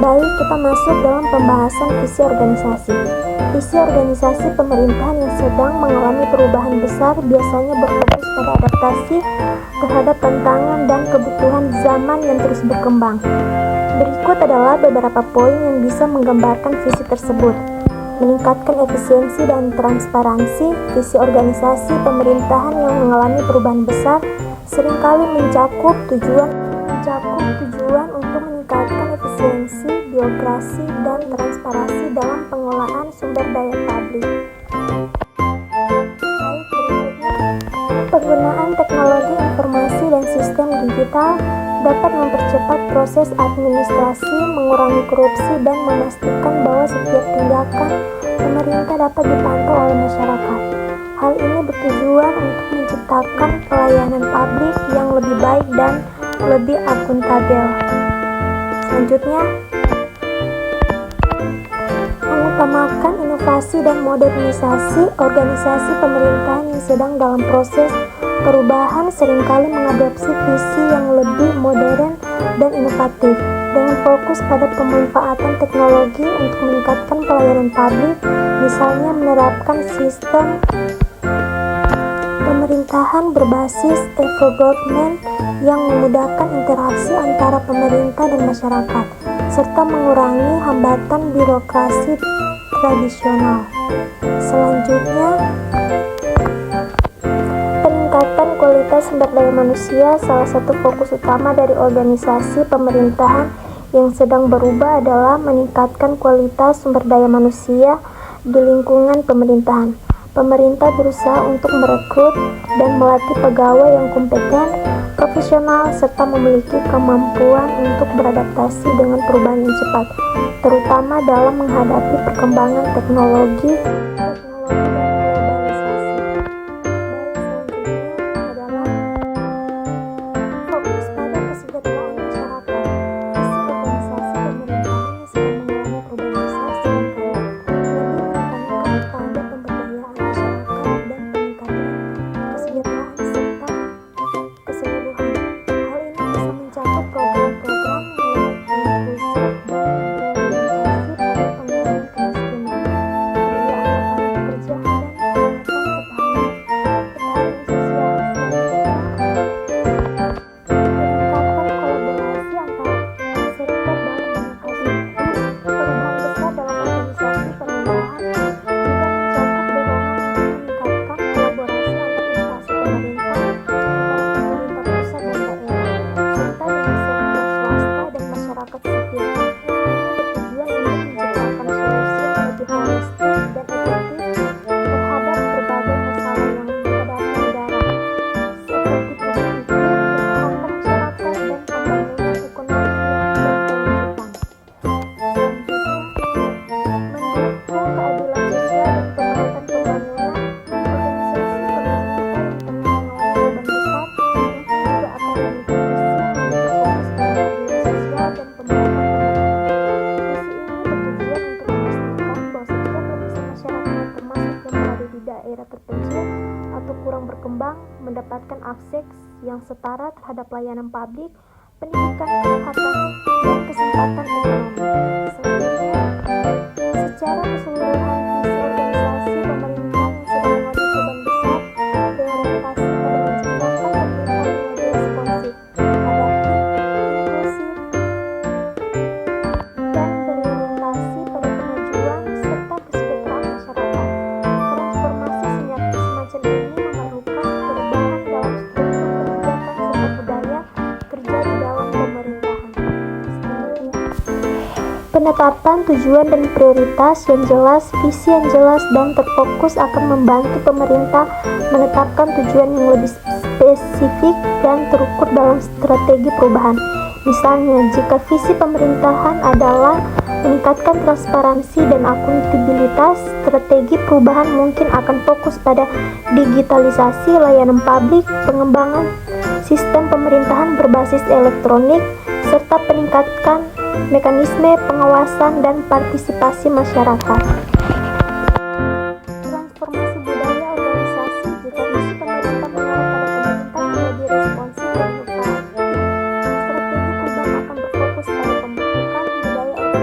Baik, kita masuk dalam pembahasan visi organisasi. Visi organisasi pemerintahan yang sedang mengalami perubahan besar biasanya berfokus pada adaptasi terhadap tantangan dan kebutuhan zaman yang terus berkembang. Berikut adalah beberapa poin yang bisa menggambarkan visi tersebut. Meningkatkan efisiensi dan transparansi. Visi organisasi pemerintahan yang mengalami perubahan besar seringkali mencakup tujuan untuk meningkatkan efisiensi, birokrasi, dan transparansi dalam pengelolaan sumber daya publik. Penggunaan teknologi informasi dan sistem digital dapat mempercepat proses administrasi, mengurangi korupsi, dan memastikan bahwa setiap tindakan pemerintah dapat dipantau oleh masyarakat. Hal ini bertujuan untuk menciptakan pelayanan publik yang lebih baik dan lebih akuntabel. Selanjutnya, mengutamakan inovasi dan modernisasi. Organisasi pemerintahan yang sedang dalam proses perubahan seringkali mengadopsi visi yang lebih modern dan inovatif dengan fokus pada pemanfaatan teknologi untuk meningkatkan pelayanan publik, misalnya menerapkan sistem pemerintahan berbasis e-government yang memudahkan interaksi antara pemerintah dan masyarakat, serta mengurangi hambatan birokrasi tradisional. Selanjutnya, peningkatan kualitas sumber daya manusia. Salah satu fokus utama dari organisasi pemerintahan yang sedang berubah adalah meningkatkan kualitas sumber daya manusia di lingkungan pemerintahan. Pemerintah berusaha untuk merekrut dan melatih pegawai yang kompeten, profesional, serta memiliki kemampuan untuk beradaptasi dengan perubahan yang cepat, terutama dalam menghadapi perkembangan teknologi dan globalisasi. Baik, selanjutnya adalah fokus pada kesejahteraan masyarakat. Visi organisasi pemerintahan yang sedang mengalami perubahan besar seringkali lebih menekankan pada pemberdayaan masyarakat dan peningkatan kesejahteraan serta keseluruhan. Hal ini bisa mencakup program-program yang inklusif dan berorientasi pada pengurangan kemiskinan, lapangan pekerjaan, dan peningkatan ketahanan sosial. Peningkatan kolaborasi antar sektor dalam mengatasi perubahan besar dalam organisasi pemerintahan juga mencakup dorongan untuk meningkatkan kolaborasi antar instansi pemerintah, antara pemerintah pusat dan daerah, serta dengan sektor swasta dan masyarakat sipil. Ini bertujuan untuk menciptakan solusi yang lebih holistik dan efektif terhadap berbagai masalah yang dihadapi negara, seperti perubahan iklim, kesehatan masyarakat, dan pembangunan ekonomi yang berkelanjutan. Selanjutnya, mendukung keadilan sosial dan pemerataan pembangunan. Organisasi pemerintah yang tengah mengalami perubahan besar mungkin juga akan memiliki visi yang lebih berfokus pada keadilan sosial dan pemerataan pembangunan. Visi ini bertujuan untuk memastikan bahwa setiap lapisan masyarakat, termasuk yang berada di daerah terpencil atau kurang berkembang, mendapatkan akses yang setara terhadap layanan publik, pendidikan, kesehatan, dan kesempatan ekonomi. Selanjutnya, secara keseluruhan, visi organisasi pemerintahan yang sedang mengalami perubahan besar berorientasi pada menciptakan pemerintahan yang lebih responsif, adaptif, inklusif, dan berorientasi pada kemajuan serta kesejahteraan masyarakat. Transformasi semacam ini memerlukan perubahan dalam struktur kebijakan serta budaya kerja di dalam pemerintahan. Selanjutnya, penetapan tujuan dan prioritas yang jelas. Visi yang jelas dan terfokus akan membantu pemerintah menetapkan tujuan yang lebih spesifik dan terukur dalam strategi perubahan. Misalnya, jika visi pemerintahan adalah meningkatkan transparansi dan akuntabilitas, strategi perubahan mungkin akan fokus pada digitalisasi layanan publik, pengembangan sistem pemerintahan berbasis elektronik, serta peningkatan mekanisme pengawasan dan partisipasi masyarakat. Transformasi budaya organisasi. Jika visi pemerintah mengarah pada pemerintahan yang lebih responsif dan inovatif, strategi perubahan akan berfokus pada pembentukan budaya organisasi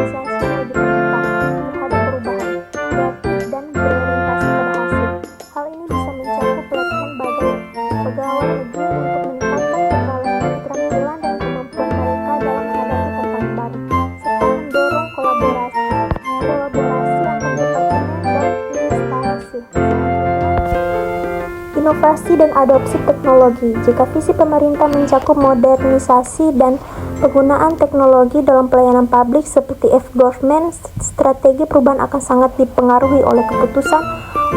Inovasi dan adopsi teknologi. Jika visi pemerintah mencakup modernisasi dan penggunaan teknologi dalam pelayanan publik seperti e-government, strategi perubahan akan sangat dipengaruhi oleh keputusan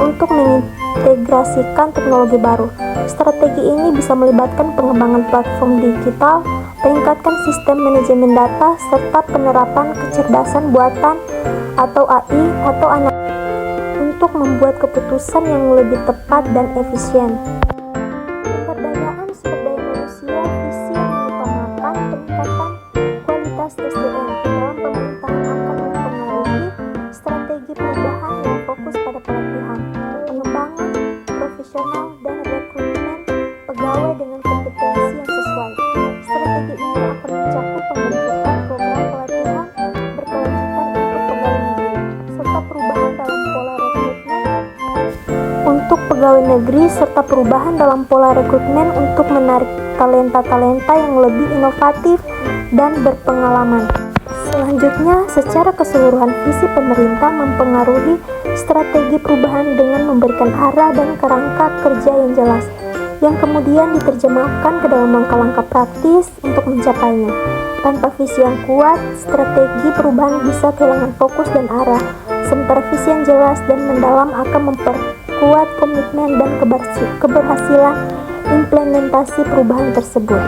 untuk mengintegrasikan teknologi baru. Strategi ini bisa melibatkan pengembangan platform digital, peningkatan sistem manajemen data, serta penerapan kecerdasan buatan atau AI atau untuk membuat keputusan yang lebih tepat dan efisien. Pemberdayaan sumber daya manusia, visi yang mengutamakan peningkatan kualitas SDM dalam pemerintahan akan mempengaruhi strategi perubahan yang fokus pada pelatihan, pengembangan profesional, dan rekrutmen pegawai dengan kompetensi yang sesuai. Strategi ini akan mencakup pembentukan program pelatihan berkelanjutan untuk pegawai negeri, serta perubahan dalam pola rekrutmen untuk menarik talenta-talenta yang lebih inovatif dan berpengalaman. Selanjutnya, secara keseluruhan visi pemerintah mempengaruhi strategi perubahan dengan memberikan arah dan kerangka kerja yang jelas, yang kemudian diterjemahkan ke dalam langkah-langkah praktis untuk mencapainya. Tanpa visi yang kuat, strategi perubahan bisa kehilangan fokus dan arah, sementara visi yang jelas dan mendalam akan memperkuat komitmen dan keberhasilan implementasi perubahan tersebut.